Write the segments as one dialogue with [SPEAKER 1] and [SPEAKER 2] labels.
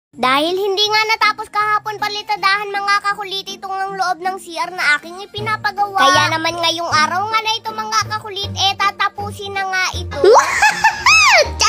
[SPEAKER 1] Dahil hindi nga natapos kahapon palitadahan mga kakulit itong ang loob ng CR na aking ipinapagawa. Kaya naman ngayong araw nga na ito mga kakulit, tatapusin na nga ito.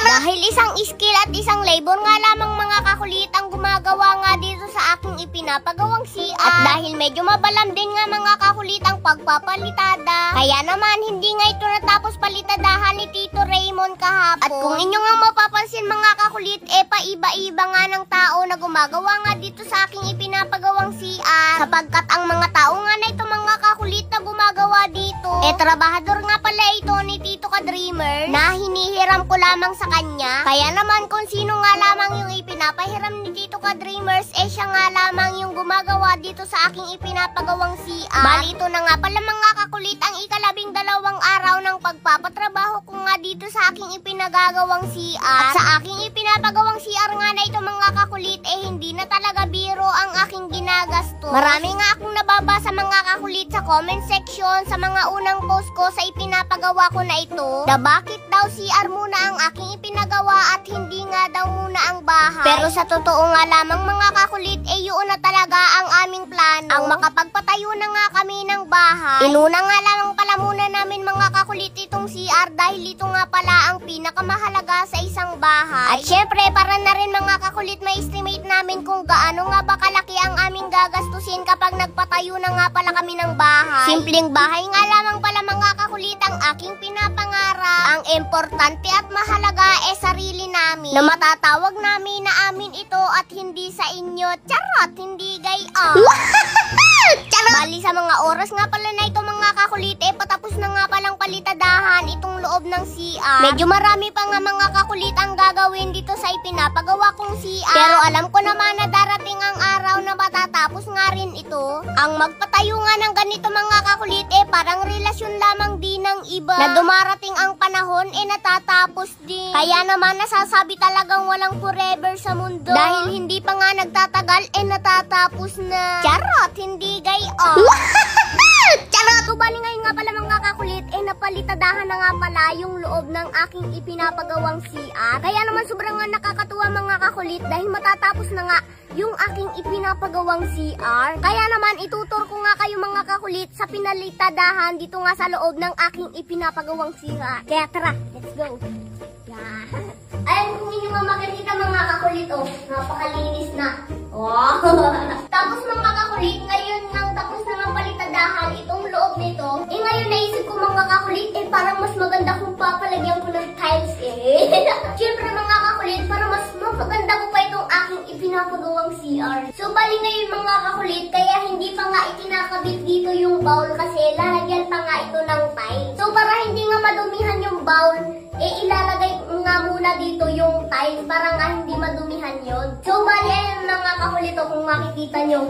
[SPEAKER 1] Dahil isang skill at isang labor nga lamang mga kakulit ang gumagawa nga dito sa aking ipinapagawang CR. At dahil medyo mabalam din nga mga kakulit ang pagpapalitada, kaya naman hindi nga ito natapos palitadahan ni Tito Raymond kahapon. At kung inyo nga mapapansin mga kakulit, paiba-iba nga ng tao na gumagawa nga dito sa aking ipinapagawang CR. Sapagkat ang mga tao nga na ito mga kakulit na gumagawa dito, trabahador nga pala ito ni Tito Ka-Dreamer na hinihiram ko lamang sa kanya. Kaya naman kung sino nga lamang yung ipinapahiram ni Tito Ka-Dreamers, siya nga lamang yung gumagawa dito sa aking ipinapagawang CR. Bali ito na nga pala mga kakulit ang ika-12 araw ng pagpapatrabaho ko nga dito sa aking ipinagagawang CR. At sa aking ipinapagawang CR nga na ito mga kakulit, hindi na talaga biro ang aking ginagastos. Marami nga akong nababasa mga kakulit sa comment section sa mga unang post ko sa ipinapagawa ko na ito, na bakit daw CR muna ang aking ipinagawa at hindi nga daw muna ang bahay. Pero sa totoo nga lamang mga kakulit, yun na talaga ang aming plano, ang makapagpatayo na nga kami ng bahay. Inuna nga lamang pala muna namin mga kakulit itong CR dahil ito nga pala ang pinakamahalaga sa isang bahay. At syempre para na rin mga kakulit ma-estimate namin kung gaano nga ba kalaki ang aming gagastusin kapag nagpatayo na nga pala kami ng bahay. Simpleng bahay nga lamang pala mga kakulit ang aking pinapangarap. Ang importante at mahalaga sarili namin, na matatawag namin na amin ito at hindi sa inyo. Charot, hindi gayon. Bali sa mga oras nga pala na ito mga kakulit, patapos na nga palang palitadahan itong loob ng CR. Medyo marami pa nga mga kakulit ang gagawin dito sa ipinapagawa kong CR. Pero alam ko naman na darating ang araw na matatapos nga rin ito. Ang magpatayo nga ng ganito mga kakulit, parang relasyon lamang din ng iba, na dumarating ang panahon, natatapos din. Kaya naman nasasabi talagang walang forever sa mundo. Dahil hindi pa nga nagtatagal, natatapos na. Charot, hindi gayon. Charot! So, bali ngayon nga pala mga kakulit, napalitadahan na nga pala yung loob ng aking ipinapagawang CR. Kaya naman sobrang nga nakakatuwa mga kakulit dahil matatapos na nga yung aking ipinapagawang CR. Kaya naman itutur ko nga kayo mga kakulit sa pinalitadahan dito nga sa loob ng aking ipinapagawang CR. Kaya tara, let's go! Yan. Ayan kung inyo nga makikita mga kakulit, napakalinis na. Tapos mga kakulit, ngayon nang tapos na nga palitadahan itong loob nito, ngayon naisip ko mga kakulit, parang mas maganda kung papalagyan ko ng tiles Siyempre mga kakulit, para mas mapaganda ko pa itong aking ipinapagawang CR. So bali ngayon mga kakulit, kaya hindi pa nga ikinakabit dito yung bowl kasi lalagyan pa nga ito ng tile. So para hindi nga madumihan yung bowl, ilalagay nga muna dito yung tiles para nga hindi madumihan yon. So bali ayun mga kakulit, kung makikita nyo,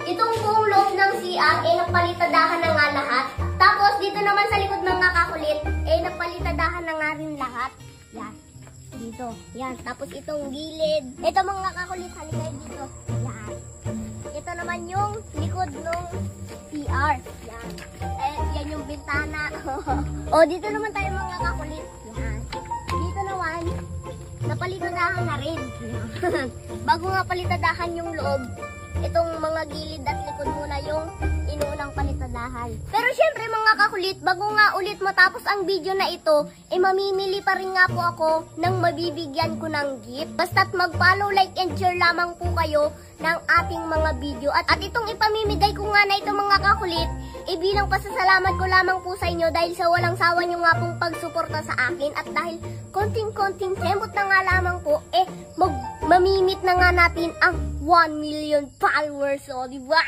[SPEAKER 1] itong buong loob ng CR napalitadahan na nga lahat. Tapos dito naman sa likod mga kakulit, napalitadahan na nga rin lahat. Yan. Dito. Yan. Tapos itong gilid. Ito mga kakulit, halikay dito. Yan. Ito naman yung likod ng CR. Yan. Yan yung bintana. Dito naman tayo mga kakulit. Yan. Dito naman, napalitadahan na rin. Bago nga palitadahan yung loob, itong mga gilid at likod muna yung inuulang palitadahan. Pero syempre mga kakulit, bago nga ulit matapos ang video na ito, mamimili pa rin nga po ako ng mabibigyan ko ng gift. Basta't mag-follow, like, and share lamang po kayo ng ating mga video. At itong ipamimigay ko nga na ito mga kakulit, bilang pasasalamat ko lamang po sa inyo dahil sa walang sawa nyo nga pong pagsuporta sa akin. At dahil konting-konting semot na nga lamang po, mamimit na nga natin ang 1 million followers, diba?